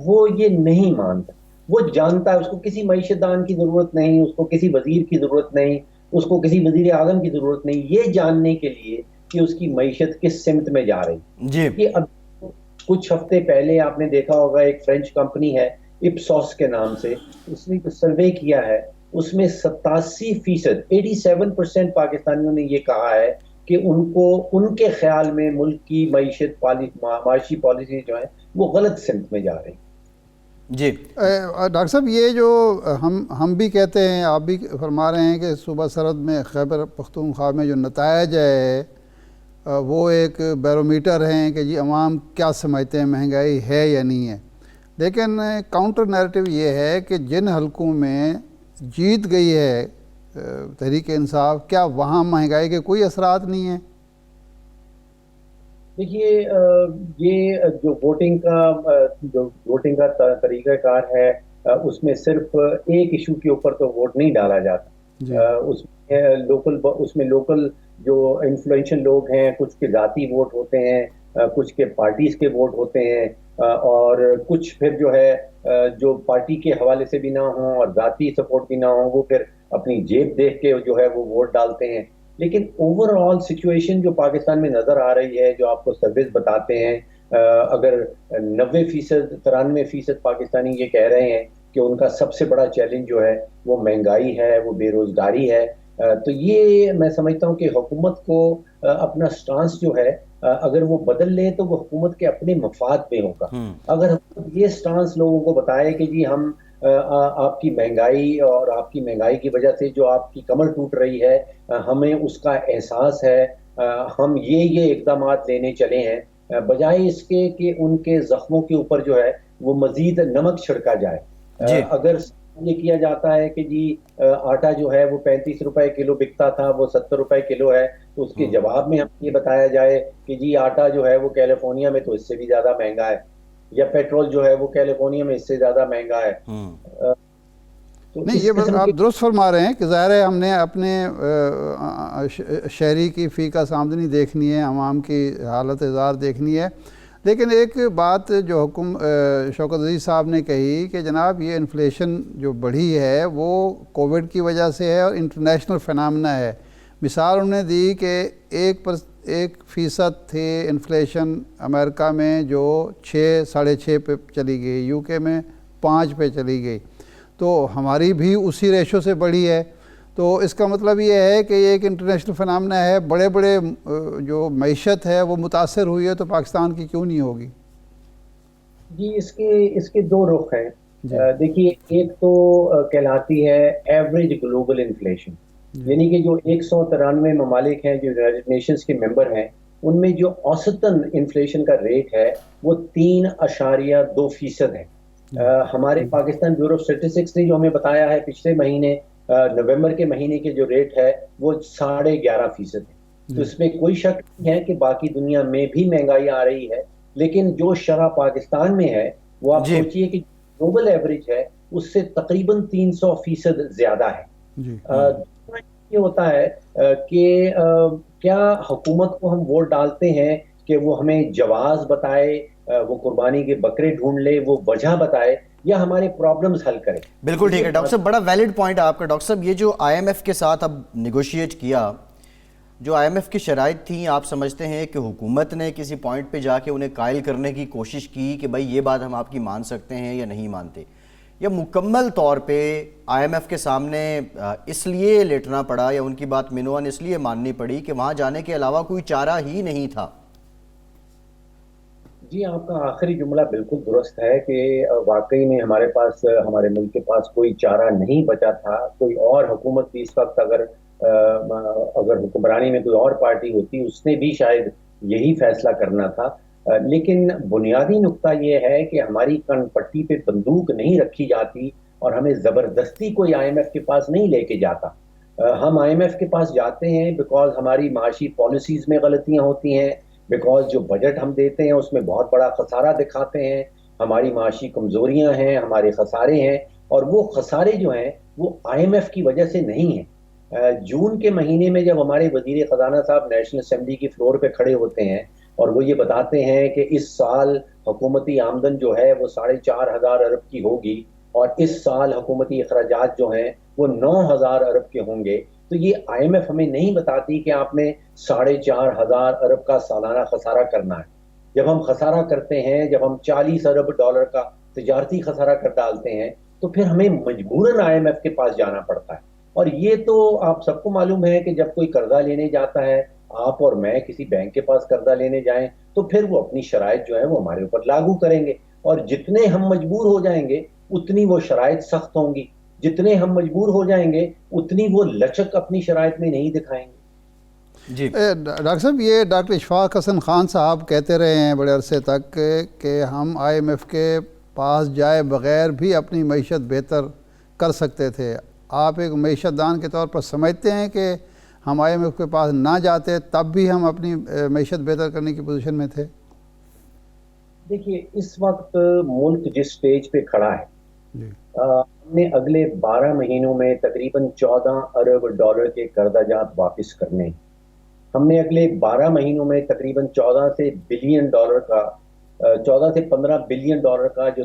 وہ یہ نہیں مانتا. وہ جانتا ہے, اس کو کسی معیشت دان کی ضرورت نہیں, اس کو کسی وزیر کی ضرورت نہیں, اس کو کسی وزیر اعظم کی ضرورت نہیں, یہ جاننے کے لیے کہ اس کی معیشت کس سمت میں جا رہی ہے. جی یہ اب کچھ ہفتے پہلے آپ نے دیکھا ہوگا, ایک فرینچ کمپنی ہے اپسوس کے نام سے, اس نے سروے کیا ہے, اس میں 87% پاکستانیوں نے یہ کہا ہے کہ ان کے خیال میں ملک کی معاشی پالیسی جو ہے وہ غلط سمت میں جا رہی. جی ڈاکٹر صاحب, یہ جو ہم بھی کہتے ہیں, آپ بھی فرما رہے ہیں کہ صوبہ سرحد میں خیبر پختونخوا میں جو نتائج ہے وہ ایک بیرومیٹر ہیں کہ جی عوام کیا سمجھتے ہیں مہنگائی ہے یا نہیں ہے. لیکن کاؤنٹر نیریٹو یہ ہے کہ جن حلقوں میں جیت گئی ہے تحریک انصاف, کیا وہاں مہنگائی کے کوئی اثرات نہیں ہیں؟ دیکھیے یہ جو ووٹنگ کا طریقہ کار ہے, اس میں صرف ایک ایشو کے اوپر تو ووٹ نہیں ڈالا جاتا. اس میں لوکل جو انفلوئنشل لوگ ہیں, کچھ کے ذاتی ووٹ ہوتے ہیں, کچھ کے پارٹیز کے ووٹ ہوتے ہیں, اور کچھ پھر جو ہے جو پارٹی کے حوالے سے بھی نہ ہوں اور ذاتی سپورٹ بھی نہ ہوں, وہ پھر اپنی جیب دیکھ کے جو ہے وہ ووٹ ڈالتے ہیں. لیکن اوور آل سچویشن جو پاکستان میں نظر آ رہی ہے, جو آپ کو سروس بتاتے ہیں, اگر 90% 93% پاکستانی یہ کہہ رہے ہیں کہ ان کا سب سے بڑا چیلنج جو ہے وہ مہنگائی ہے, وہ بے روزگاری ہے. تو یہ میں سمجھتا ہوں کہ حکومت کو اپنا سٹانس جو ہے اگر وہ بدل لے تو وہ حکومت کے اپنے مفاد میں ہوگا. اگر حکومت یہ سٹانس لوگوں کو بتائے کہ جی ہم آپ کی مہنگائی اور آپ کی مہنگائی کی وجہ سے جو آپ کی کمر ٹوٹ رہی ہے, ہمیں اس کا احساس ہے, ہم یہ اقدامات لینے چلے ہیں, بجائے اس کے کہ ان کے زخموں کے اوپر جو ہے وہ مزید نمک چھڑکا جائے. اگر یہ کیا جاتا ہے کہ جی آٹا جو ہے وہ 35 روپے کلو بکتا تھا، وہ 70 روپے کلو ہے، تو اس کے جواب میں ہم یہ بتایا جائے کہ جی آٹا جو ہے وہ کیلیفورنیا میں تو اس سے بھی زیادہ مہنگا ہے، یا پیٹرول جو ہے وہ کیلیفورنیا میں اس سے زیادہ مہنگا ہے. نہیں، یہ آپ درست فرما رہے ہیں کہ ظاہر ہے ہم نے اپنے شہری کی فی کا آمدنی دیکھنی ہے، عوام کی حالت زار دیکھنی ہے. لیکن ایک بات جو شوکت عزیز صاحب نے کہی کہ جناب یہ انفلیشن جو بڑھی ہے وہ کووڈ کی وجہ سے ہے اور انٹرنیشنل فینامنا ہے. مثال انہوں نے دی کہ 1% تھے انفلیشن امریکہ میں جو 6.5 پہ چلی گئی، یو کے میں 5 پہ چلی گئی، تو ہماری بھی اسی ریشو سے بڑھی ہے. تو اس کا مطلب یہ ہے کہ یہ ایک انٹرنیشنل فنامنا ہے. بڑے بڑے جو معیشت ہے وہ متاثر ہوئی ہے، تو پاکستان کی کیوں نہیں ہوگی؟ جی اس کے دو رخ ہیں. دیکھیے، ایک تو کہلاتی ہے ایوریج گلوبل انفلیشن، یعنی کہ جو 193 ممالک ہیں جو یونائیٹڈ نیشنز کے ممبر ہیں، ان میں جو اوسطاً انفلیشن کا ریٹ ہے وہ 3.2% ہے. ہمارے پاکستان بیورو آف اسٹیٹسٹکس نے جو ہمیں بتایا ہے پچھلے مہینے نومبر کے مہینے کے جو ریٹ ہے وہ 11.5% ہے. تو اس میں کوئی شک نہیں ہے کہ باقی دنیا میں بھی مہنگائی آ رہی ہے، لیکن جو شرح پاکستان میں ہے وہ آپ سوچئے کہ گلوبل ایوریج ہے اس سے تقریباً 300% زیادہ ہے. یہ ہوتا ہے کہ کیا حکومت کو ہم ووٹ ڈالتے ہیں کہ وہ ہمیں جواز بتائے، وہ قربانی کے بکرے ڈھونڈ لے، وہ وجہ بتائے، یا ہمارے پرابلمز حل کرے. بالکل ٹھیک ہے ڈاکٹر صاحب، بڑا ویلڈ پوائنٹ ہے آپ کا. ڈاکٹر صاحب، یہ جو آئی ایم ایف کے ساتھ اب نیگوشیٹ کیا، جو آئی ایم ایف کی شرائط تھیں، آپ سمجھتے ہیں کہ حکومت نے کسی پوائنٹ پہ جا کے انہیں قائل کرنے کی کوشش کی کہ بھائی یہ بات ہم آپ کی مان سکتے ہیں یا نہیں مانتے، یا مکمل طور پہ آئی ایم ایف کے سامنے اس لیے لیٹنا پڑا یا ان کی بات منوان اس لیے ماننی پڑی کہ وہاں جانے کے علاوہ کوئی چارہ ہی نہیں تھا؟ جی، آپ کا آخری جملہ بالکل درست ہے کہ واقعی میں ہمارے ملک کے پاس کوئی چارہ نہیں بچا تھا. کوئی اور حکومت بھی اس وقت اگر حکمرانی میں کوئی اور پارٹی ہوتی اس نے بھی شاید یہی فیصلہ کرنا تھا. لیکن بنیادی نقطہ یہ ہے کہ ہماری کن پٹی پہ بندوق نہیں رکھی جاتی اور ہمیں زبردستی کوئی آئی ایم ایف کے پاس نہیں لے کے جاتا. ہم آئی ایم ایف کے پاس جاتے ہیں بیکاز ہماری معاشی پالیسیز میں غلطیاں ہوتی ہیں، بیکاز جو بجٹ ہم دیتے ہیں اس میں بہت بڑا خسارہ دکھاتے ہیں، ہماری معاشی کمزوریاں ہیں، ہمارے خسارے ہیں، اور وہ خسارے جو ہیں وہ آئی ایم ایف کی وجہ سے نہیں ہیں. جون کے مہینے میں جب ہمارے وزیر خزانہ صاحب نیشنل اسمبلی کی فلور پہ کھڑے ہوتے ہیں اور وہ یہ بتاتے ہیں کہ اس سال حکومتی آمدن جو ہے وہ 4,500 ارب کی ہوگی اور اس سال حکومتی اخراجات جو ہیں وہ 9,000 ارب کے ہوں گے، تو یہ آئی ایم ایف ہمیں نہیں بتاتی کہ آپ نے 4,500 ارب کا سالانہ خسارہ کرنا ہے. جب ہم خسارہ کرتے ہیں، جب ہم 40 ارب ڈالر کا تجارتی خسارہ کر ڈالتے ہیں، تو پھر ہمیں مجبوراً آئی ایم ایف کے پاس جانا پڑتا ہے. اور یہ تو آپ سب کو معلوم ہے کہ جب کوئی قرضہ لینے جاتا ہے، آپ اور میں کسی بینک کے پاس قرضہ لینے جائیں، تو پھر وہ اپنی شرائط جو ہے وہ ہمارے اوپر لاگو کریں گے، اور جتنے ہم مجبور ہو جائیں گے اتنی وہ شرائط سخت ہوں گی، جتنے ہم مجبور ہو جائیں گے اتنی وہ لچک اپنی شرائط میں نہیں دکھائیں گے. جی ڈاکٹر صاحب، یہ ڈاکٹر اشفاق حسن خان صاحب کہتے رہے ہیں بڑے عرصے تک کہ ہم آئی ایم ایف کے پاس جائے بغیر بھی اپنی معیشت بہتر کر سکتے تھے. آپ ایک معیشت دان کے طور پر سمجھتے ہیں کہ ہم آئی ایم ایف کے پاس نہ جاتے تب بھی ہم اپنی معیشت بہتر کرنے کی پوزیشن میں تھے؟ دیکھیے، اس وقت ملک جس سٹیج پہ کھڑا ہے، ہم نے اگلے 12 مہینوں میں تقریباً 14 ارب ڈالر کے قرضہ جات واپس کرنے. ہم نے اگلے 12 مہینوں میں تقریباً 14 سے 15 بلین ڈالر کا جو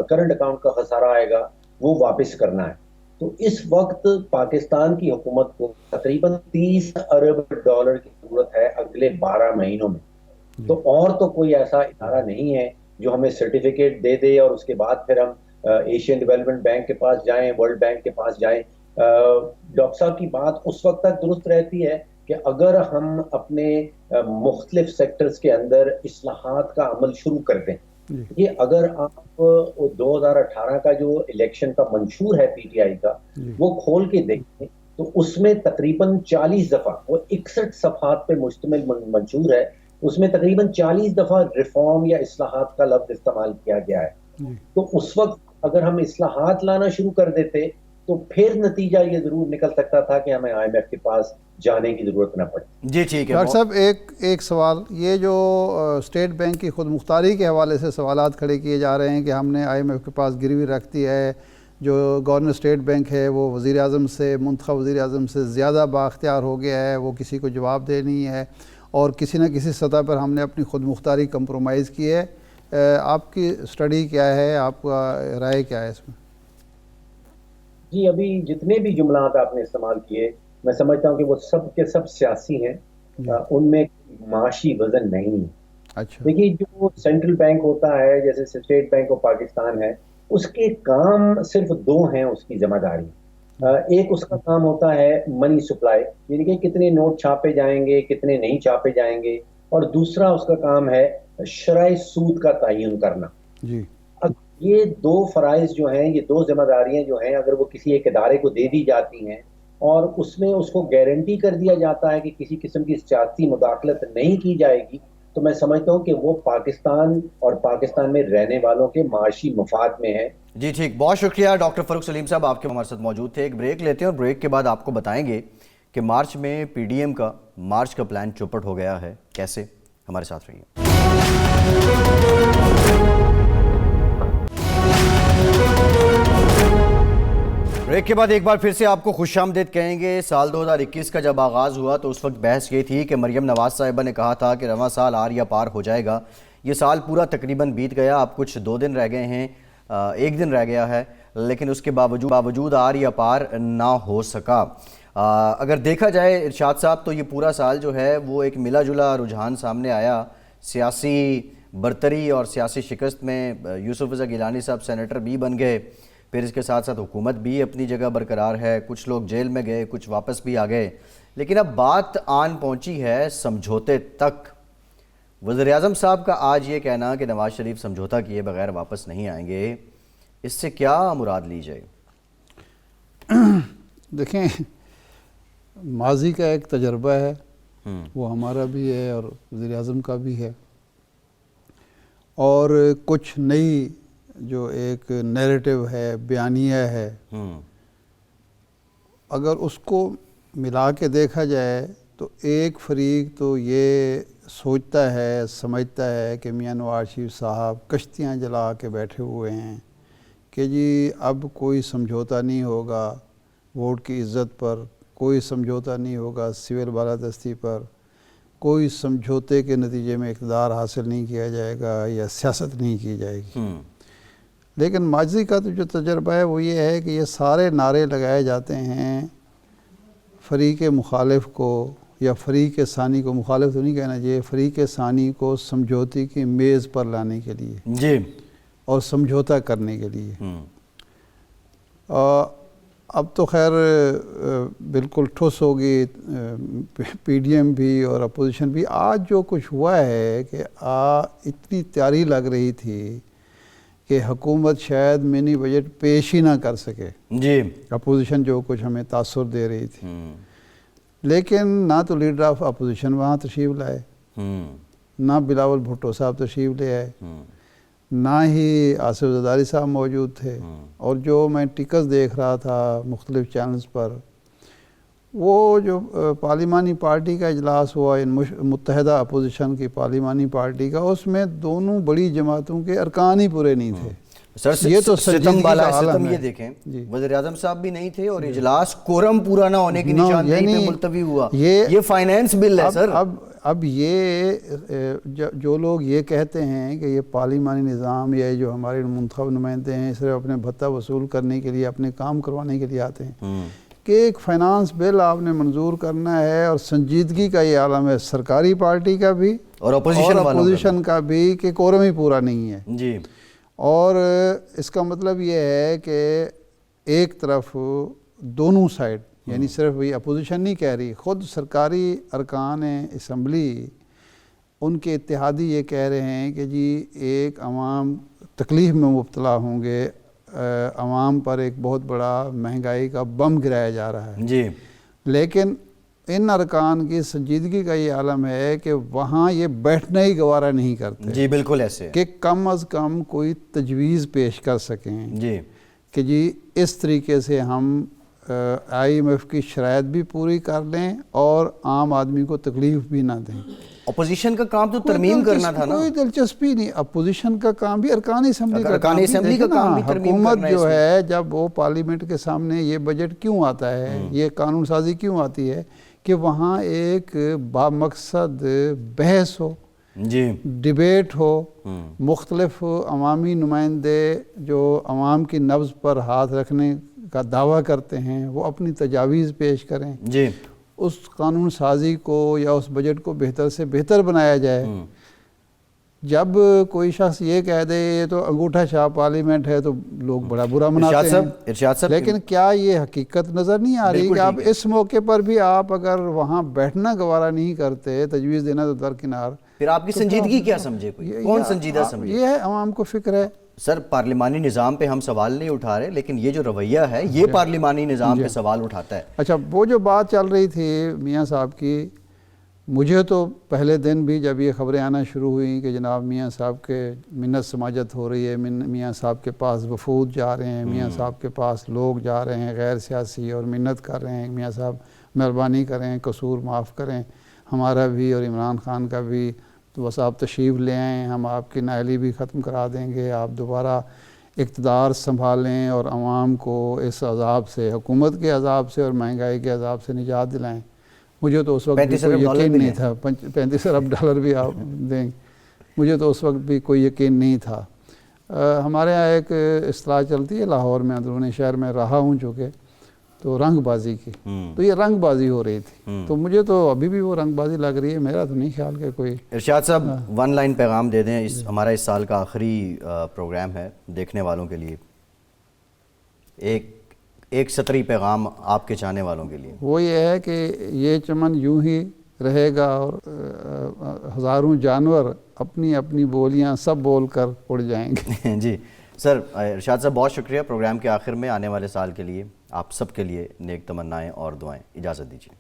کرنٹ اکاؤنٹ کا خسارہ آئے گا وہ واپس کرنا ہے. تو اس وقت پاکستان کی حکومت کو تقریباً 30 ارب ڈالر کی ضرورت ہے اگلے 12 مہینوں میں. تو اور تو کوئی ایسا ادارہ نہیں ہے جو ہمیں سرٹیفکیٹ دے دے اور اس کے بعد پھر ہم ایشین ڈیولپمنٹ بینک کے پاس جائیں، ورلڈ بینک کے پاس جائیں. ڈاکٹر صاحب کی بات اس وقت تک درست رہتی ہے کہ اگر ہم اپنے مختلف سیکٹرز کے اندر اصلاحات کا عمل شروع کر دیں. یہ اگر آپ 2018 کا جو الیکشن کا منشور ہے پی ٹی آئی کا وہ کھول کے دیکھیں تو اس میں تقریباً 40 دفعہ، وہ 61 صفحات پہ مشتمل منشور ہے، اس میں تقریباً 40 دفعہ ریفارم یا اصلاحات کا لفظ استعمال کیا گیا ہے. تو اس وقت اگر ہم اصلاحات لانا شروع کر دیتے تو پھر نتیجہ یہ ضرور نکل سکتا تھا کہ ہمیں IMF کے پاس جانے کی ضرورت نہ پڑے. جی ٹھیک ہے ڈاکٹر صاحب ایک سوال، یہ جو اسٹیٹ بینک کی خود مختاری کے حوالے سے سوالات کھڑے کیے جا رہے ہیں کہ ہم نے IMF کے پاس گروی رکھ دی ہے، جو گورنر اسٹیٹ بینک ہے وہ وزیر اعظم سے، منتخب وزیر اعظم سے زیادہ بااختیار ہو گیا ہے، وہ کسی کو جواب دہ نہیں ہے، اور کسی نہ کسی سطح پر ہم نے اپنی خود مختاری کمپرومائز کی ہے. آپ کی اسٹڈی کیا ہے، آپ کا رائے کیا ہے اس میں؟ جی ابھی جتنے بھی جملات آپ نے استعمال کیے میں سمجھتا ہوں کہ وہ سب کے سب سیاسی ہیں، ان میں معاشی وزن نہیں ہے. اچھا، دیکھیے جو سینٹرل بینک ہوتا ہے جیسے اسٹیٹ بینک آف پاکستان ہے، اس کے کام صرف دو ہیں اس کی ذمہ داری. ایک اس کا کام ہوتا ہے منی سپلائی، یعنی کہ کتنے نوٹ چھاپے جائیں گے کتنے نہیں چھاپے جائیں گے، اور دوسرا اس کا کام ہے شرح سود کا تعین کرنا. جی، یہ دو فرائض جو ہیں، یہ دو ذمہ داریاں جو ہیں، اگر وہ کسی ایک ادارے کو دے دی جاتی ہیں اور اس میں اس کو گارنٹی کر دیا جاتا ہے کہ کسی قسم کی سیاسی مداخلت نہیں کی جائے گی، تو میں سمجھتا ہوں کہ وہ پاکستان اور پاکستان میں رہنے والوں کے معاشی مفاد میں ہے. جی ٹھیک، بہت شکریہ ڈاکٹر فاروق سلیم صاحب، آپ کے ہمارے ساتھ موجود تھے. ایک بریک لیتے ہیں اور بریک کے بعد آپ کو بتائیں گے کہ مارچ میں PDM کا مارچ کا پلان چوپٹ ہو گیا ہے کیسے. ہمارے ساتھ رہیے. بریک کے بعد ایک بار پھر سے آپ کو خوش آمدید کہیں گے. سال 2021 کا جب آغاز ہوا تو اس وقت بحث یہ تھی کہ مریم نواز صاحبہ نے کہا تھا کہ رواں سال آر یا پار ہو جائے گا. یہ سال پورا تقریباً بیت گیا، اب کچھ 2 دن رہ گئے ہیں، 1 دن رہ گیا ہے، لیکن اس کے باوجود آر یا پار نہ ہو سکا. اگر دیکھا جائے ارشاد صاحب تو یہ پورا سال جو ہے وہ ایک ملا جلا رجحان سامنے آیا. سیاسی برتری اور سیاسی شکست میں یوسف رضا گیلانی صاحب سینیٹر بھی بن گئے، پھر اس کے ساتھ ساتھ حکومت بھی اپنی جگہ برقرار ہے، کچھ لوگ جیل میں گئے، کچھ واپس بھی آ گئے. لیکن اب بات آن پہنچی ہے سمجھوتے تک. وزیر اعظم صاحب کا آج یہ کہنا کہ نواز شریف سمجھوتا کیے بغیر واپس نہیں آئیں گے، اس سے کیا مراد لی جائے؟ دیکھیں، ماضی کا ایک تجربہ ہے، وہ ہمارا بھی ہے اور وزیر اعظم کا بھی ہے، اور کچھ نئی جو ایک نیریٹو ہے، بیانیہ ہے، اگر اس کو ملا کے دیکھا جائے تو ایک فریق تو یہ سوچتا ہے، سمجھتا ہے کہ میاں نواز شریف صاحب کشتیاں جلا کے بیٹھے ہوئے ہیں کہ جی اب کوئی سمجھوتا نہیں ہوگا ووٹ کی عزت پر، کوئی سمجھوتا نہیں ہوگا سول بالادستی پر، کوئی سمجھوتے کے نتیجے میں اقتدار حاصل نہیں کیا جائے گا یا سیاست نہیں کی جائے گی. لیکن ماضی کا تو جو تجربہ ہے وہ یہ ہے کہ یہ سارے نعرے لگائے جاتے ہیں فریق مخالف کو یا فریق ثانی کو، مخالف تو نہیں کہنا چاہیے، فریق ثانی کو سمجھوتے کی میز پر لانے کے لیے جی اور سمجھوتا کرنے کے لیے. اب تو خیر بالکل ٹھوس ہوگی PDM بھی اور اپوزیشن بھی. آج جو کچھ ہوا ہے کہ اتنی تیاری لگ رہی تھی کہ حکومت شاید منی بجٹ پیش ہی نہ کر سکے، جی اپوزیشن جو کچھ ہمیں تاثر دے رہی تھی، لیکن نہ تو لیڈر آف اپوزیشن وہاں تشریف لائے، نہ بلاول بھٹو صاحب تشریف لے آئے، نہ ہی آصف زرداری صاحب موجود تھے. اور جو میں ٹکس دیکھ رہا تھا مختلف چینلز پر، وہ جو پارلیمانی پارٹی کا اجلاس ہوا متحدہ اپوزیشن کی پارلیمانی پارٹی کا، اس میں دونوں بڑی جماعتوں کے ارکان ہی پورے نہیں تھے. سر یہ تو ستم بالا عالم ستم. ہے. یہ دیکھیں وزیر اعظم صاحب بھی نہیں تھے اور اجلاس کورم پورا نہ ہونے کی نشاندہی پہ ملتوی ہوا. یہ فائنینس بل ہے سر. اب یہ جو لوگ یہ کہتے ہیں کہ یہ پارلیمانی نظام یا جو ہمارے منتخب نمائندے ہیں صرف اپنے بھتہ وصول کرنے کے لیے، اپنے کام کروانے کے لیے آتے ہیں، کہ ایک فائنانس بل آپ نے منظور کرنا ہے اور سنجیدگی کا یہ عالم ہے سرکاری پارٹی کا بھی اور اپوزیشن کا بھی کہ کورم ہی پورا نہیں ہے. جی، اور اس کا مطلب یہ ہے کہ ایک طرف دونوں سائڈ، یعنی صرف یہ اپوزیشن نہیں کہہ رہی، خود سرکاری ارکان اسمبلی ان کے اتحادی یہ کہہ رہے ہیں کہ جی ایک عوام تکلیف میں مبتلا ہوں گے، عوام پر ایک بہت بڑا مہنگائی کا بم گرایا جا رہا ہے. جی، لیکن ان ارکان کی سنجیدگی کا یہ عالم ہے کہ وہاں یہ بیٹھنا ہی گوارا نہیں کرتے جی بالکل ایسے کہ کم از کم کوئی تجویز پیش کر سکیں جی کہ جی اس طریقے سے ہم IMF کی شرائط بھی پوری کر لیں اور عام آدمی کو تکلیف بھی نہ دیں. اپوزیشن کا کام تو ترمیم کرنا تھا نا. کوئی دلچسپی نہیں. اپوزیشن کا کام بھی ارکان اسمبلی کا کام بھی ترمیم حکومت کرنا جو ہے جب وہ پارلیمنٹ کے سامنے یہ بجٹ کیوں آتا ہے, یہ قانون سازی کیوں آتی ہے کہ وہاں ایک بامقصد بحث ہو, جی ڈیبیٹ ہو, مختلف عوامی نمائندے جو عوام کی نبض پر ہاتھ رکھنے کا دعویٰ کرتے ہیں وہ اپنی تجاویز پیش کریں, جی اس قانون سازی کو یا اس بجٹ کو بہتر سے بہتر بنایا جائے. جب کوئی شخص یہ کہہ دے یہ تو انگوٹھا چھاپ پارلیمنٹ ہے تو لوگ بڑا برا مناتے ہیں. ارشاد صاحب لیکن کیا یہ حقیقت نظر نہیں آ رہی کہ آپ اس موقع پر بھی آپ اگر وہاں بیٹھنا گوارا نہیں کرتے, تجویز دینا تو درکنار, پھر آپ کی سنجیدگی کیا سمجھے, کون سنجیدہ سمجھے؟ یہ ہے عوام کو فکر ہے. سر پارلیمانی نظام پہ ہم سوال نہیں اٹھا رہے, لیکن یہ جو رویہ ہے یہ پارلیمانی نظام پہ سوال اٹھاتا ہے. اچھا, وہ جو بات چل رہی تھی میاں صاحب کی, مجھے تو پہلے دن بھی جب یہ خبریں آنا شروع ہوئیں کہ جناب میاں صاحب کے منت سماجت ہو رہی ہے, میاں صاحب کے پاس وفود جا رہے ہیں, میاں صاحب کے پاس لوگ جا رہے ہیں غیر سیاسی اور منت کر رہے ہیں, میاں صاحب مہربانی کریں, قصور معاف کریں ہمارا بھی اور عمران خان کا بھی, تو بس آپ تشریف لے آئیں, ہم آپ کی نااہلی بھی ختم کرا دیں گے, آپ دوبارہ اقتدار سنبھالیں اور عوام کو اس عذاب سے, حکومت کے عذاب سے اور مہنگائی کے عذاب سے نجات دلائیں. مجھے تو اس وقت بھی کوئی یقین نہیں تھا, 35 ارب ڈالر بھی آپ دیں, مجھے تو اس وقت بھی کوئی یقین نہیں تھا. ہمارے یہاں ایک اصطلاح چلتی ہے لاہور میں, اندرونی شہر میں رہا ہوں چونکہ, تو رنگ بازی کی, تو یہ رنگ بازی ہو رہی تھی, تو مجھے تو ابھی بھی وہ رنگ بازی لگ رہی ہے, میرا تو نہیں خیال کہ کوئی. ارشاد صاحب ون لائن پیغام دے دیں, ہمارا اس سال کا آخری پروگرام ہے دیکھنے والوں کے لیے, ایک سطری پیغام آپ کے چاہنے والوں کے لیے. وہ یہ ہے کہ یہ چمن یوں ہی رہے گا اور ہزاروں جانور اپنی اپنی بولیاں سب بول کر اڑ جائیں گے. جی سر, ارشاد صاحب بہت شکریہ. پروگرام کے آخر میں آنے والے سال کے لیے آپ سب کے لیے نیک تمنائیں اور دعائیں. اجازت دیجیے.